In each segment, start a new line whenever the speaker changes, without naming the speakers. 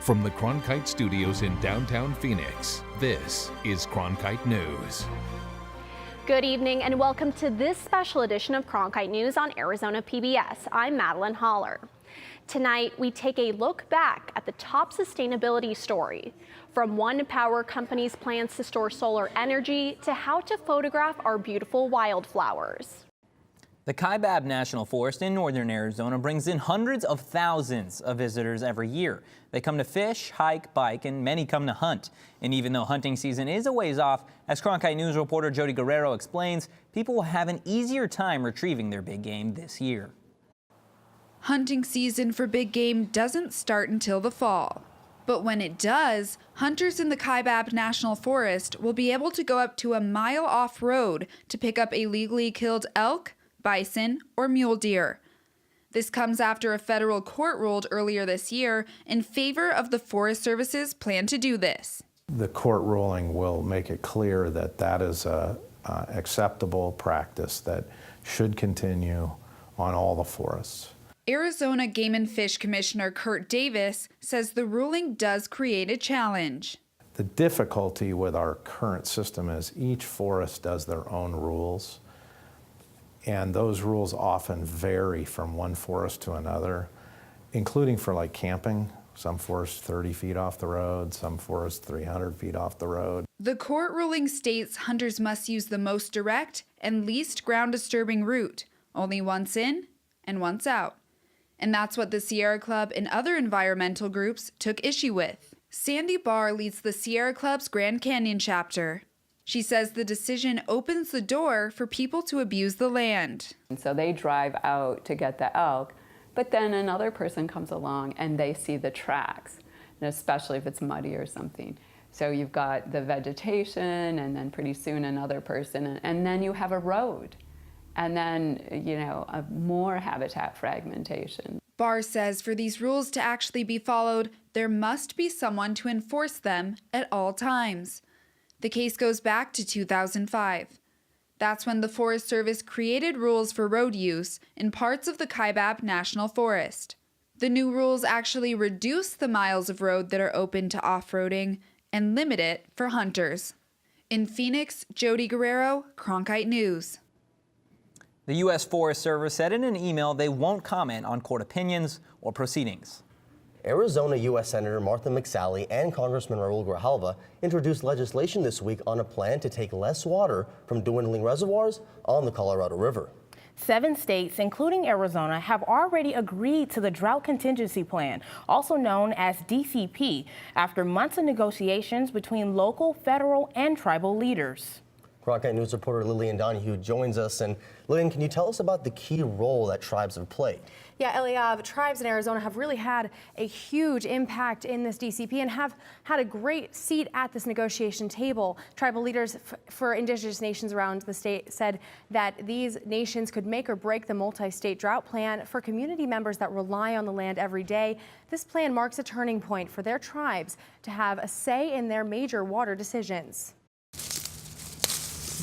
From the Cronkite studios in downtown Phoenix, this is Cronkite News.
Good evening and welcome to this special edition of Cronkite News on Arizona PBS. I'm Madeline Holler. Tonight, we take a look back at the top sustainability story, from one power company's plans to store solar energy to how to photograph our beautiful wildflowers.
The Kaibab National Forest in northern Arizona brings in hundreds of thousands of visitors every year. They come to fish, hike, bike, and many come to hunt. And even though hunting season is a ways off, as Cronkite News reporter Jody Guerrero explains, people will have an easier time retrieving their big game this year.
Hunting season for big game doesn't start until the fall. But when it does, hunters in the Kaibab National Forest will be able to go up to a mile off-road to pick up a legally killed elk, bison, or mule deer. This comes after a federal court ruled earlier this year in favor of the Forest Service's plan to do this.
The court ruling will make it clear that that is a acceptable practice that should continue on all the forests.
Arizona Game and Fish Commissioner Kurt Davis says the ruling does create a challenge.
The difficulty with our current system is each forest does their own rules. And those rules often vary from one forest to another, including for like camping. Some forests 30 feet off the road, some forests 300 feet off the road.
The court ruling states hunters must use the most direct and least ground disturbing route, only once in and once out. And that's what the Sierra Club and other environmental groups took issue with. Sandy Barr leads the Sierra Club's Grand Canyon chapter. She says the decision opens the door for people to abuse the land.
And so they drive out to get the elk, but then another person comes along and they see the tracks, and especially if it's muddy or something. So you've got the vegetation, and then pretty soon another person, and then you have a road, and then, more habitat fragmentation.
Barr says for these rules to actually be followed, there must be someone to enforce them at all times. The case goes back to 2005. That's when the Forest Service created rules for road use in parts of the Kaibab National Forest. The new rules actually reduce the miles of road that are open to off-roading and limit it for hunters. In Phoenix, Jody Guerrero, Cronkite News.
The U.S. Forest Service said in an email they won't comment on court opinions or proceedings.
Arizona U.S. Senator Martha McSally and Congressman Raul Grijalva introduced legislation this week on a plan to take less water from dwindling reservoirs on the Colorado River.
7 states, including Arizona, have already agreed to the Drought Contingency Plan, also known as DCP, after months of negotiations between local, federal, and tribal leaders.
Cronkite News reporter Lillian Donahue joins us. And Lillian, can you tell us about the key role that tribes have played?
Yeah, Eliav, tribes in Arizona have really had a huge impact in this DCP and have had a great seat at this negotiation table. Tribal leaders for indigenous nations around the state said that these nations could make or break the multi-state drought plan for community members that rely on the land every day. This plan marks a turning point for their tribes to have a say in their major water decisions.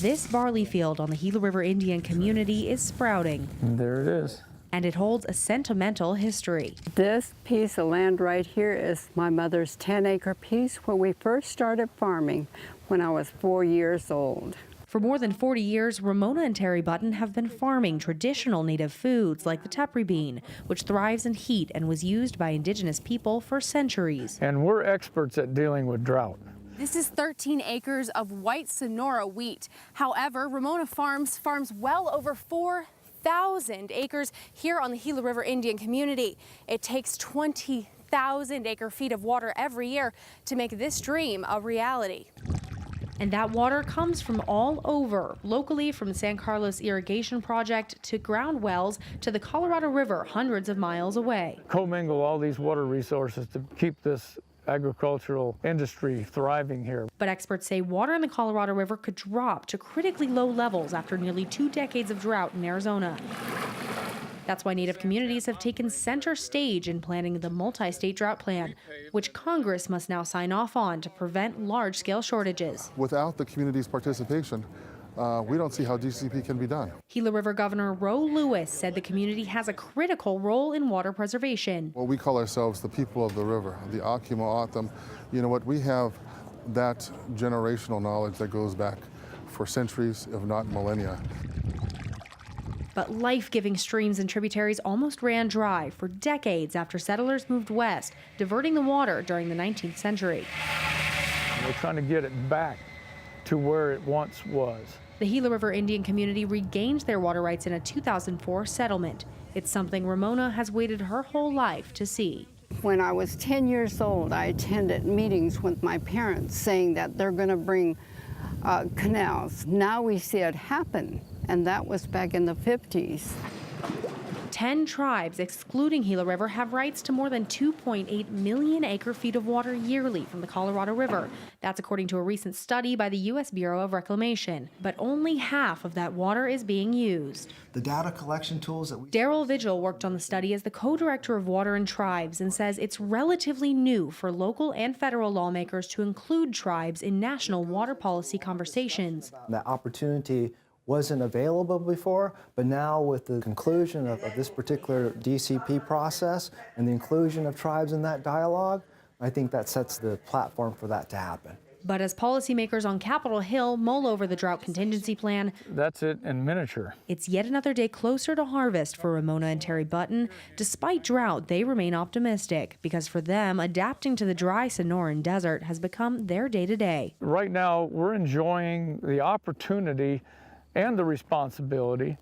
This barley field on the Gila River Indian community is sprouting.
There it is.
And it holds a sentimental history.
This piece of land right here is my mother's 10-acre piece when we first started farming when I was 4 years old.
For more than 40 years, Ramona and Terry Button have been farming traditional native foods like the tepary bean, which thrives in heat and was used by indigenous people for centuries.
And we're experts at dealing with drought.
This is 13 acres of white Sonora wheat. However, Ramona farms well over 4,000 acres here on the Gila River Indian community. It takes 20,000 acre-feet of water every year to make this dream a reality.
And that water comes from all over, locally from San Carlos Irrigation Project to ground wells to the Colorado River hundreds of miles away.
Commingle all these water resources to keep this agricultural industry thriving here.
But experts say water in the Colorado River could drop to critically low levels after nearly 2 decades of drought in Arizona. That's why Native communities have taken center stage in planning the multi-state drought plan, which Congress must now sign off on to prevent large-scale shortages.
Without the community's participation, we don't see how DCP can be done.
Gila River Governor Roe Lewis said the community has a critical role in water preservation.
Well, we call ourselves the people of the river, the Akima Atam. You know what, we have that generational knowledge that goes back for centuries, if not millennia.
But life-giving streams and tributaries almost ran dry for decades after settlers moved west, diverting the water during the 19th century.
We're trying to get it back to where it once was.
The Gila River Indian community regained their water rights in a 2004 settlement. It's something Ramona has waited her whole life to see.
When I was 10 years old, I attended meetings with my parents saying that they're going to bring canals. Now we see it happen, and that was back in the 50s.
10 tribes, excluding Gila River, have rights to more than 2.8 million acre-feet of water yearly from the Colorado River. That's according to a recent study by the U.S. Bureau of Reclamation. But only half of that water is being used.
The data collection tools that we...
Daryl Vigil worked on the study as the co-director of Water and Tribes and says it's relatively new for local and federal lawmakers to include tribes in national water policy conversations.
That opportunity wasn't available before, but now with the conclusion of this particular DCP process and the inclusion of tribes in that dialogue, I think that sets the platform for that to happen.
But as policymakers on Capitol Hill mull over the drought contingency plan,
that's it in miniature.
It's yet another day closer to harvest for Ramona and Terry Button. Despite drought, they remain optimistic because for them, adapting to the dry Sonoran Desert has become their day-to-day.
Right now, we're enjoying the opportunity and the responsibility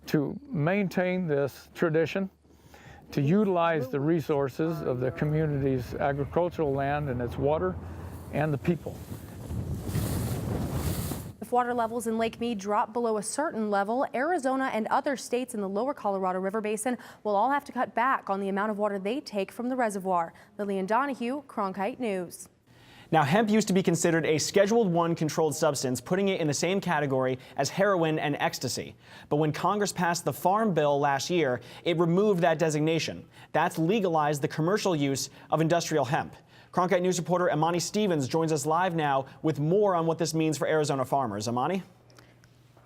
to maintain this tradition, to utilize the resources of the community's agricultural land and its water and the people.
If water levels in Lake Mead drop below a certain level, Arizona and other states in the lower Colorado River Basin will all have to cut back on the amount of water they take from the reservoir. Lillian Donahue, Cronkite News.
Now, hemp used to be considered a Scheduled I controlled substance, putting it in the same category as heroin and ecstasy. But when Congress passed the Farm Bill last year, it removed that designation. That's legalized the commercial use of industrial hemp. Cronkite News reporter Amani Stevens joins us live now with more on what this means for Arizona farmers. Amani?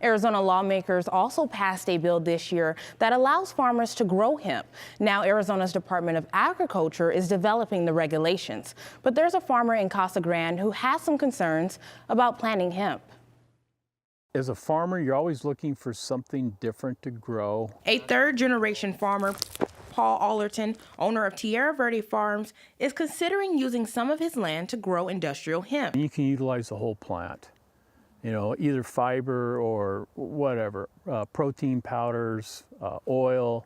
Arizona lawmakers also passed a bill this year that allows farmers to grow hemp. Now, Arizona's Department of Agriculture is developing the regulations. But there's a farmer in Casa Grande who has some concerns about planting hemp.
As a farmer, you're always looking for something different to grow.
A third-generation farmer, Paul Allerton, owner of Tierra Verde Farms, is considering using some of his land to grow industrial hemp.
You can utilize the whole plant. You know, either fiber or whatever, protein powders, oil.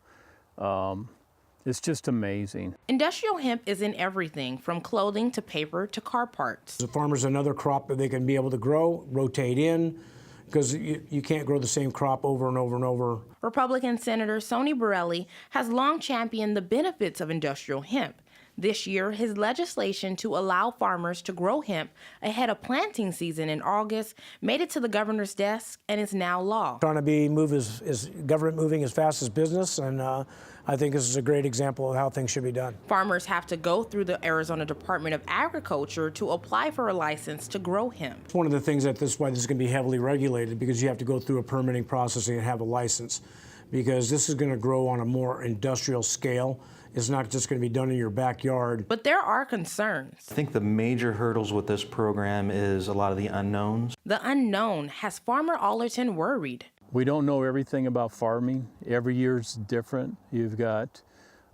It's just amazing.
Industrial hemp is in everything from clothing to paper to car parts.
The farmer's another crop that they can be able to grow, rotate in, because you can't grow the same crop over and over and over.
Republican Senator Sonny Borelli has long championed the benefits of industrial hemp. This year, his legislation to allow farmers to grow hemp ahead of planting season in August made it to the governor's desk and is now law.
Trying to move is government moving as fast as business, and I think this is a great example of how things should be done.
Farmers have to go through the Arizona Department of Agriculture to apply for a license to grow hemp.
It's one of the things that's why this is going to be heavily regulated, because you have to go through a permitting processing and have a license, because this is going to grow on a more industrial scale. It's not just going to be done in your backyard.
But there are concerns.
I think the major hurdles with this program is a lot of the unknowns.
The unknown has Farmer Allerton worried.
We don't know everything about farming. Every year's different. You've got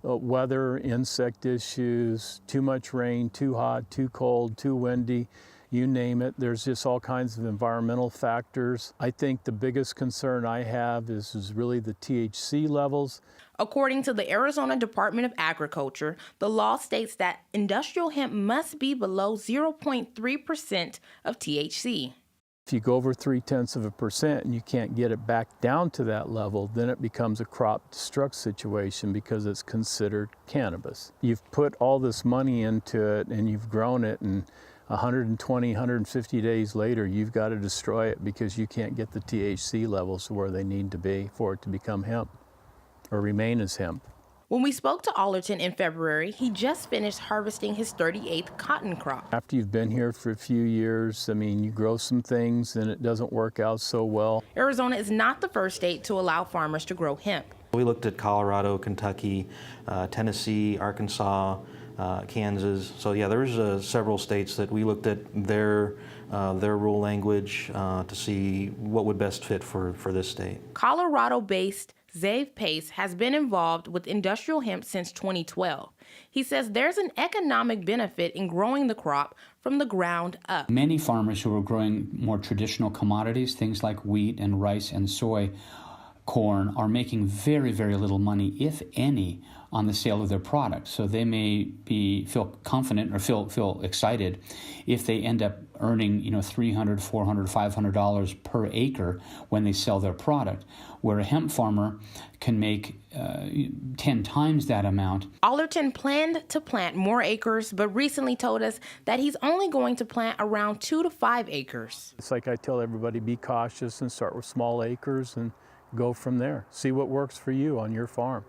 weather, insect issues, too much rain, too hot, too cold, too windy. You name it. There's just all kinds of environmental factors. I think the biggest concern I have is really the THC levels.
According to the Arizona Department of Agriculture, the law states that industrial hemp must be below 0.3% of THC.
If you go over 0.3% and you can't get it back down to that level, then it becomes a crop destruct situation because it's considered cannabis. You've put all this money into it and you've grown it, and 120, 150 days later, you've got to destroy it because you can't get the THC levels to where they need to be for it to become hemp or remain as hemp.
When we spoke to Allerton in February, he just finished harvesting his 38th cotton crop.
After you've been here for a few years, I mean, you grow some things and it doesn't work out so well.
Arizona is not the first state to allow farmers to grow hemp.
We looked at Colorado, Kentucky, Tennessee, Arkansas, Kansas. So yeah, there's several states that we looked at their rule language to see what would best fit for this state.
Colorado-based Zave Pace has been involved with industrial hemp since 2012. He says there's an economic benefit in growing the crop from the ground up.
Many farmers who are growing more traditional commodities, things like wheat and rice and soy, corn, are making very, very little money, if any, on the sale of their product. So they may feel confident or feel excited if they end up earning $300, $400, $500 per acre when they sell their product, where a hemp farmer can make 10 times that amount.
Allerton planned to plant more acres, but recently told us that he's only going to plant around 2 to 5 acres.
It's like I tell everybody, be cautious and start with small acres and go from there. See what works for you on your farm.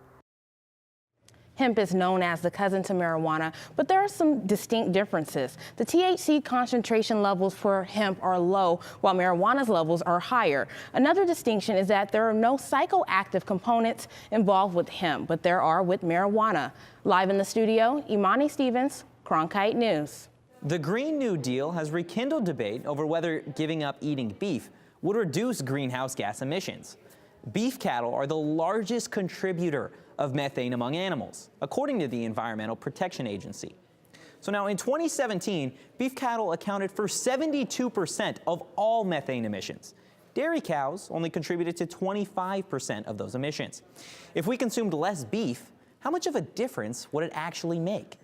Hemp is known as the cousin to marijuana, but there are some distinct differences. The THC concentration levels for hemp are low, while marijuana's levels are higher. Another distinction is that there are no psychoactive components involved with hemp, but there are with marijuana. Live in the studio, Imani Stevens, Cronkite News.
The Green New Deal has rekindled debate over whether giving up eating beef would reduce greenhouse gas emissions. Beef cattle are the largest contributor of methane among animals, according to the Environmental Protection Agency. So now in 2017, beef cattle accounted for 72% of all methane emissions. Dairy cows only contributed to 25% of those emissions. If we consumed less beef, how much of a difference would it actually make?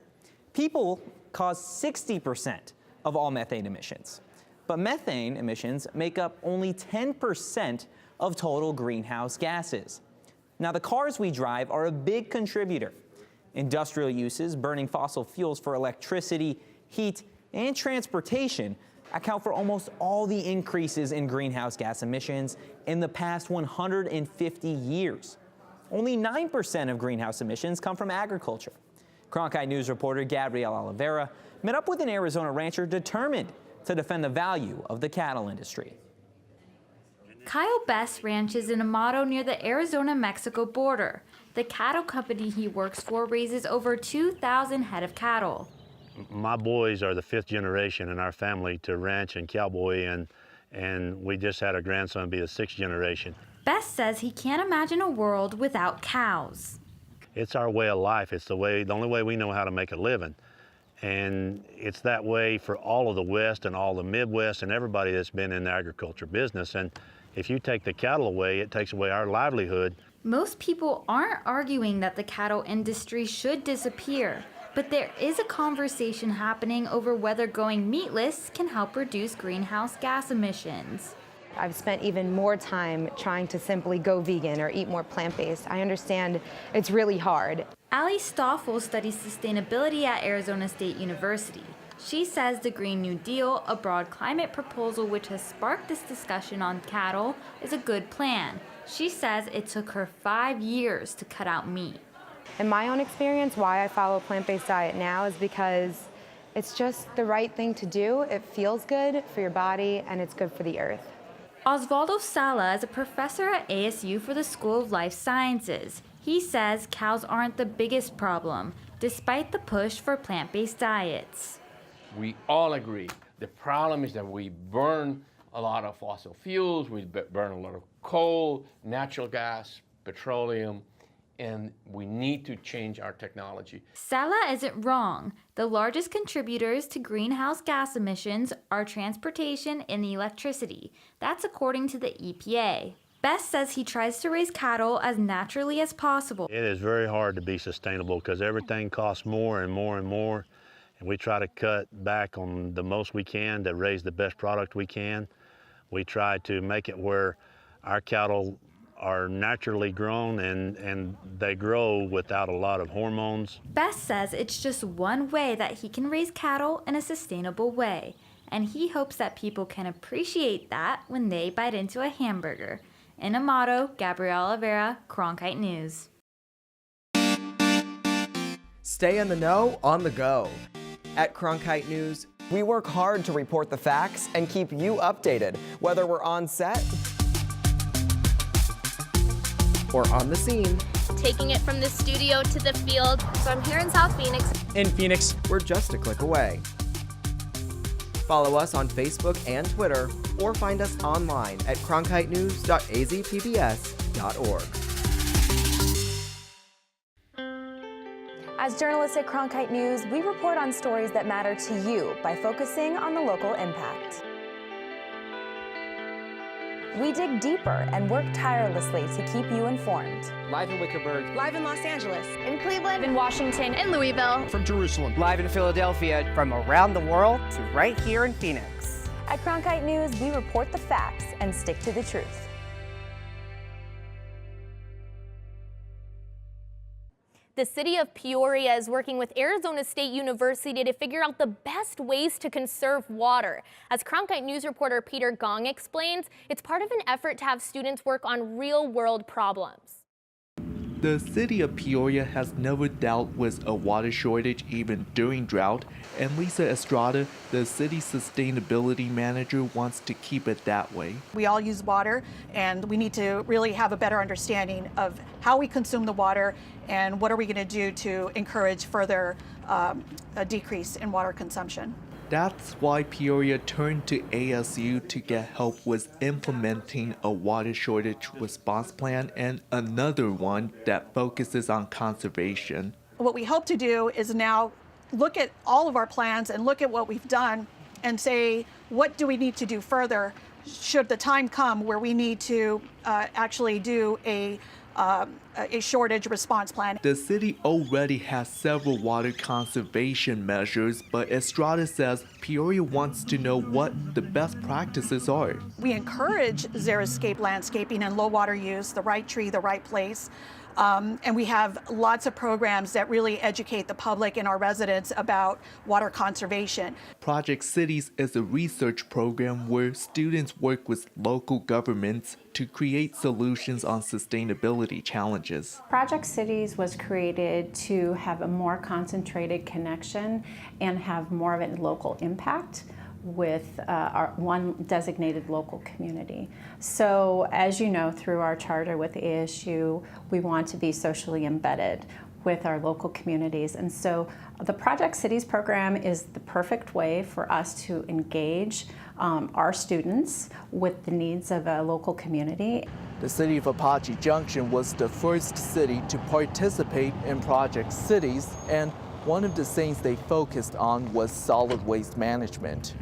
People cause 60% of all methane emissions, but methane emissions make up only 10% of total greenhouse gases. Now, the cars we drive are a big contributor. Industrial uses, burning fossil fuels for electricity, heat, and transportation account for almost all the increases in greenhouse gas emissions in the past 150 years. Only 9% of greenhouse emissions come from agriculture. Cronkite News reporter Gabrielle Oliveira met up with an Arizona rancher determined to defend the value of the cattle industry.
Kyle Best ranches in Amado near the Arizona-Mexico border. The cattle company he works for raises over 2,000 head of cattle.
My boys are the 5th generation in our family to ranch and cowboy, and we just had a grandson be the 6th generation.
Best says he can't imagine a world without cows.
It's our way of life. It's the only way we know how to make a living. And it's that way for all of the West and all the Midwest and everybody that's been in the agriculture business. And if you take the cattle away, it takes away our livelihood.
Most people aren't arguing that the cattle industry should disappear, but there is a conversation happening over whether going meatless can help reduce greenhouse gas emissions.
I've spent even more time trying to simply go vegan or eat more plant-based. I understand it's really hard.
Ali Stoffel studies sustainability at Arizona State University. She says the Green New Deal, a broad climate proposal which has sparked this discussion on cattle, is a good plan. She says it took her 5 years to cut out meat.
In my own experience, why I follow a plant-based diet now is because it's just the right thing to do. It feels good for your body and it's good for the earth.
Osvaldo Sala is a professor at ASU for the School of Life Sciences. He says cows aren't the biggest problem, despite the push for plant-based diets.
We all agree. The problem is that we burn a lot of fossil fuels, we burn a lot of coal, natural gas, petroleum, and we need to change our technology.
Sala isn't wrong. The largest contributors to greenhouse gas emissions are transportation and electricity. That's according to the EPA. Best says he tries to raise cattle as naturally as possible.
It is very hard to be sustainable because everything costs more and more and more. And we try to cut back on the most we can to raise the best product we can. We try to make it where our cattle are naturally grown and they grow without a lot of hormones.
Best says it's just one way that he can raise cattle in a sustainable way. And he hopes that people can appreciate that when they bite into a hamburger. In Amado, Gabrielle Oliveira, Cronkite News.
Stay in the know on the go. At Cronkite News, we work hard to report the facts and keep you updated, whether we're on set or on the scene.
Taking it from the studio to the field. So I'm here in South Phoenix.
In Phoenix, we're just a click away. Follow us on Facebook and Twitter, or find us online at cronkitenews.azpbs.org.
As journalists at Cronkite News, we report on stories that matter to you by focusing on the local impact. We dig deeper and work tirelessly to keep you informed.
Live in Wickerburg.
Live in Los Angeles.
In Cleveland, in Washington, in Louisville.
From Jerusalem. Live in Philadelphia. From around the world to right here in Phoenix.
At Cronkite News, we report the facts and stick to the truth.
The city of Peoria is working with Arizona State University to figure out the best ways to conserve water. As Cronkite News reporter Peter Gong explains, it's part of an effort to have students work on real-world problems.
The city of Peoria has never dealt with a water shortage even during drought, and Lisa Estrada, the city's sustainability manager, wants to keep it that way.
We all use water, and we need to really have a better understanding of how we consume the water and what are we going to do to encourage further a decrease in water consumption.
That's why Peoria turned to ASU to get help with implementing a water shortage response plan and another one that focuses on conservation.
What we hope to do is now look at all of our plans and look at what we've done and say, what do we need to do further should the time come where we need to actually do a shortage response plan.
The city already has several water conservation measures, but Estrada says Peoria wants to know what the best practices are.
We encourage xeriscape landscaping and low water use, the right tree, the right place. And we have lots of programs that really educate the public and our residents about water conservation.
Project Cities is a research program where students work with local governments to create solutions on sustainability challenges.
Project Cities was created to have a more concentrated connection and have more of a local impact with our one designated local community. So as you know, through our charter with ASU, we want to be socially embedded with our local communities. And so the Project Cities program is the perfect way for us to engage our students with the needs of a local community.
The city of Apache Junction was the first city to participate in Project Cities, and one of the things they focused on was solid waste management.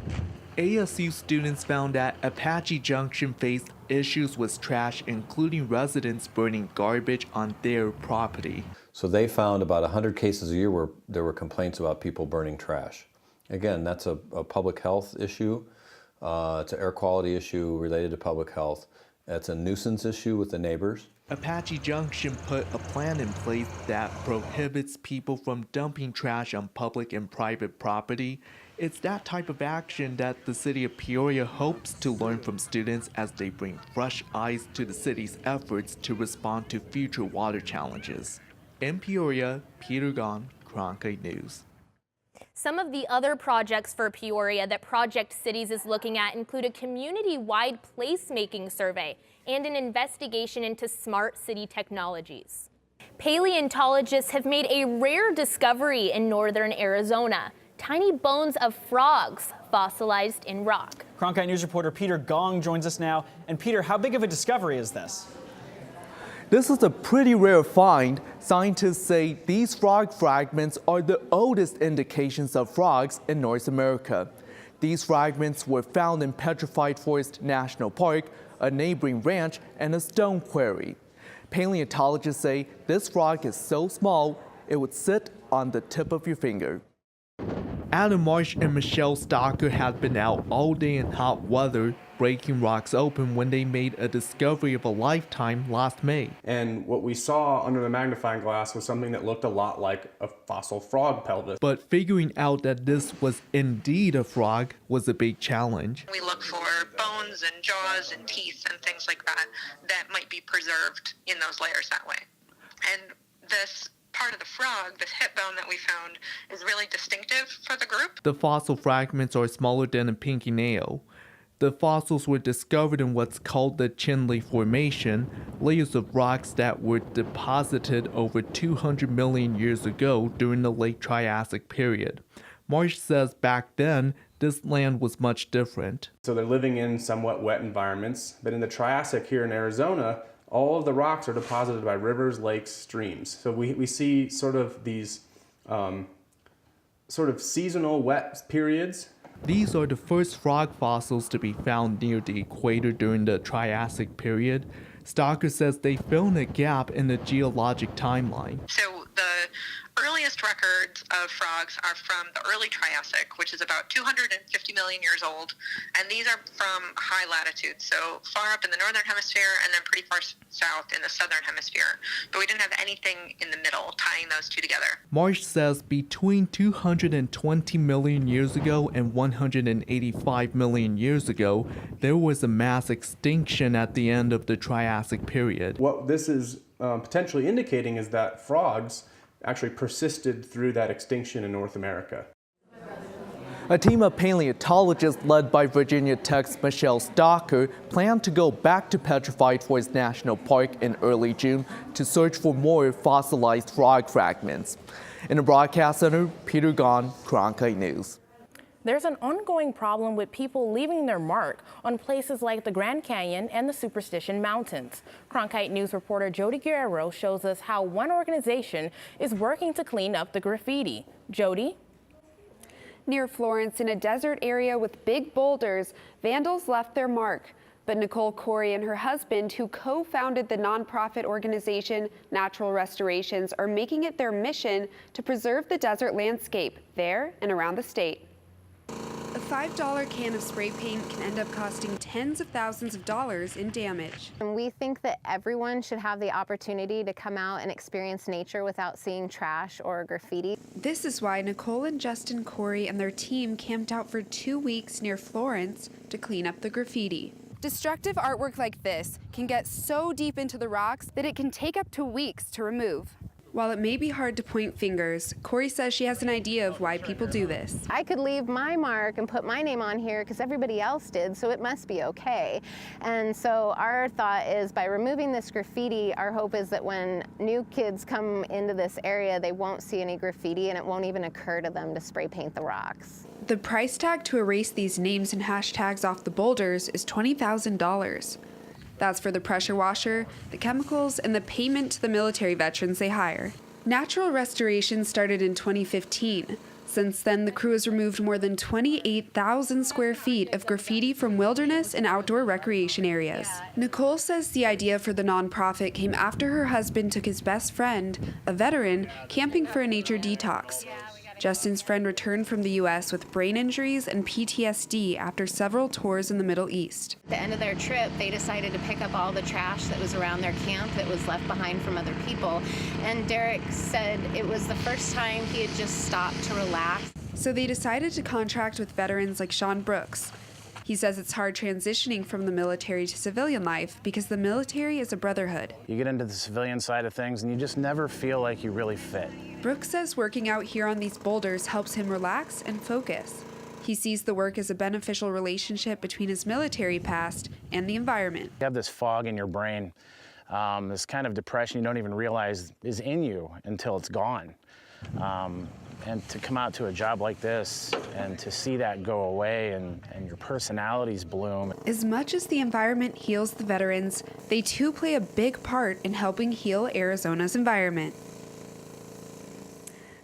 ASU students found that Apache Junction faced issues with trash, including residents burning garbage on their property.
So they found about 100 cases a year where there were complaints about people burning trash. Again, that's a public health issue. It's an air quality issue related to public health. It's a nuisance issue with the neighbors.
Apache Junction put a plan in place that prohibits people from dumping trash on public and private property. It's that type of action that the city of Peoria hopes to learn from students as they bring fresh eyes to the city's efforts to respond to future water challenges. In Peoria, Peter Gahn, Cronkite News.
Some of the other projects for Peoria that Project Cities is looking at include a community-wide placemaking survey and an investigation into smart city technologies. Paleontologists have made a rare discovery in northern Arizona: tiny bones of frogs fossilized in rock.
Cronkite News reporter Peter Gong joins us now. And Peter, how big of a discovery is this?
This is a pretty rare find. Scientists say these frog fragments are the oldest indications of frogs in North America. These fragments were found in Petrified Forest National Park, a neighboring ranch, and a stone quarry. Paleontologists say this frog is so small it would sit on the tip of your finger. Adam Marsh and Michelle Stocker have been out all day in hot weather, breaking rocks open when they made a discovery of a lifetime last May.
And what we saw under the magnifying glass was something that looked a lot like a fossil frog pelvis.
But figuring out that this was indeed a frog was a big challenge.
We look for bones and jaws and teeth and things like that that might be preserved in those layers that way. And this part of the frog, this hip bone that we found, is really distinctive for the group.
The fossil fragments are smaller than a pinky nail. The fossils were discovered in what's called the Chinle Formation, layers of rocks that were deposited over 200 million years ago during the late Triassic period. Marsh says back then, this land was much different.
So they're living in somewhat wet environments, but in the Triassic here in Arizona, all of the rocks are deposited by rivers, lakes, streams. So we see sort of these sort of seasonal wet periods.
These are the first frog fossils to be found near the equator during the Triassic period. Stocker says they fill in a gap in the geologic timeline.
So the earliest records of frogs are from the early Triassic, which is about 250 million years old, and these are from high latitudes, so far up in the northern hemisphere and then pretty far south in the southern hemisphere. But we didn't have anything in the middle tying those two together.
Marsh says between 220 million years ago and 185 million years ago, there was a mass extinction at the end of the Triassic period.
What this is potentially indicating is that frogs actually persisted through that extinction in North America.
A team of paleontologists led by Virginia Tech's Michelle Stocker planned to go back to Petrified Forest National Park in early June to search for more fossilized frog fragments. In the broadcast center, Peter Gahn, Cronkite News.
There's an ongoing problem with people leaving their mark on places like the Grand Canyon and the Superstition Mountains. Cronkite News reporter Jody Guerrero shows us how one organization is working to clean up the graffiti. Jody?
Near Florence, in a desert area with big boulders, vandals left their mark. But Nicole Corey and her husband, who co-founded the nonprofit organization Natural Restorations, are making it their mission to preserve the desert landscape there and around the state. A $5 can of spray paint can end up costing tens of thousands of dollars in damage.
And we think that everyone should have the opportunity to come out and experience nature without seeing trash or graffiti.
This is why Nicole and Justin Corey and their team camped out for 2 weeks near Florence to clean up the graffiti. Destructive artwork like this can get so deep into the rocks that it can take up to weeks to remove. While it may be hard to point fingers, Corey says she has an idea of why people do this.
I could leave my mark and put my name on here because everybody else did, so it must be okay. And so our thought is by removing this graffiti, our hope is that when new kids come into this area, they won't see any graffiti and it won't even occur to them to spray paint the rocks.
The price tag to erase these names and hashtags off the boulders is $20,000. That's for the pressure washer, the chemicals, and the payment to the military veterans they hire. Natural Restoration started in 2015. Since then, the crew has removed more than 28,000 square feet of graffiti from wilderness and outdoor recreation areas. Nicole says the idea for the nonprofit came after her husband took his best friend, a veteran, camping for a nature detox. Justin's friend returned from the U.S. with brain injuries and PTSD after several tours in the Middle East.
At the end of their trip, they decided to pick up all the trash that was around their camp that was left behind from other people. And Derek said it was the first time he had just stopped to relax.
So they decided to contract with veterans like Sean Brooks. He says it's hard transitioning from the military to civilian life because the military is a brotherhood.
You get into the civilian side of things and you just never feel like you really fit.
Brooks says working out here on these boulders helps him relax and focus. He sees the work as a beneficial relationship between his military past and the environment.
You have this fog in your brain, this kind of depression you don't even realize is in you until it's gone. And to come out to a job like this and to see that go away and your personalities bloom.
As much as the environment heals the veterans, they too play a big part in helping heal Arizona's environment.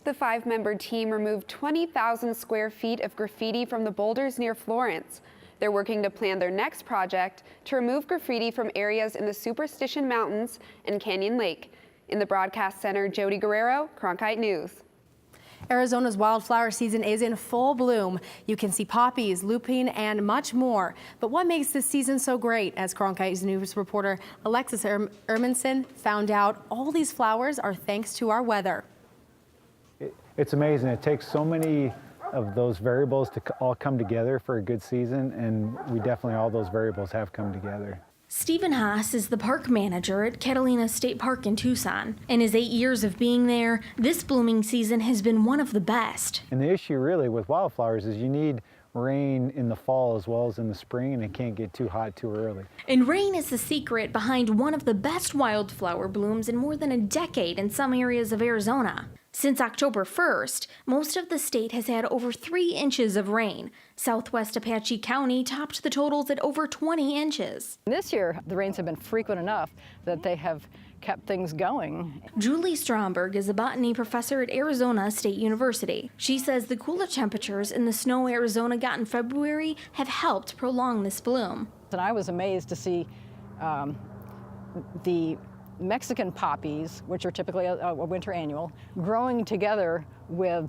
The 5-member team removed 20,000 square feet of graffiti from the boulders near Florence. They're working to plan their next project to remove graffiti from areas in the Superstition Mountains and Canyon Lake. In the broadcast center, Jody Guerrero, Cronkite News.
Arizona's wildflower season is in full bloom. You can see poppies, lupine, and much more. But what makes this season so great? As Cronkite News reporter Alexis Ermanson found out, all these flowers are thanks to our weather.
It's amazing. It takes so many of those variables to all come together for a good season, and we definitely, all those variables have come together.
Stephen Haas is the park manager at Catalina State Park in Tucson. In his 8 years of being there, this blooming season has been one of the best.
And the issue really with wildflowers is you need rain in the fall as well as in the spring, and it can't get too hot too early.
And rain is the secret behind one of the best wildflower blooms in more than a decade in some areas of Arizona. Since October 1st, most of the state has had over 3 inches of rain. Southwest Apache County topped the totals at over 20 inches.
This year, the rains have been frequent enough that they have kept things going.
Julie Stromberg is a botany professor at Arizona State University. She says the cooler temperatures and the snow Arizona got in February have helped prolong this bloom.
And I was amazed to see the Mexican poppies, which are typically a winter annual, growing together with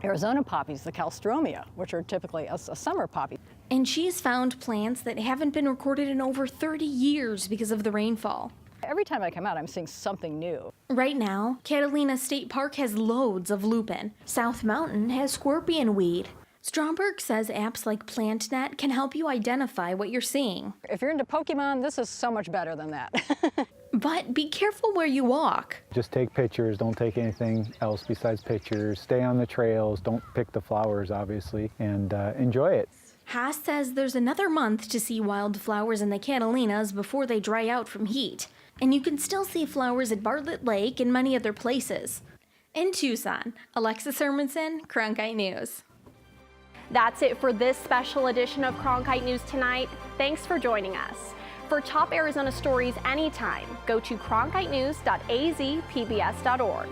Arizona poppies, the Calstromia, which are typically a summer poppy.
And she's found plants that haven't been recorded in over 30 years because of the rainfall.
Every time I come out, I'm seeing something new.
Right now, Catalina State Park has loads of lupin. South Mountain has scorpion weed. Stromberg says apps like PlantNet can help you identify what you're seeing.
If you're into Pokemon, this is so much better than that.
But be careful where you walk.
Just take pictures, don't take anything else besides pictures. Stay on the trails, don't pick the flowers, obviously, and enjoy it.
Haas says there's another month to see wildflowers in the Catalinas before they dry out from heat. And you can still see flowers at Bartlett Lake and many other places. In Tucson, Alexis Hermanson, Cronkite News.
That's it for this special edition of Cronkite News Tonight. Thanks for joining us. For top Arizona stories anytime, go to cronkitenews.azpbs.org.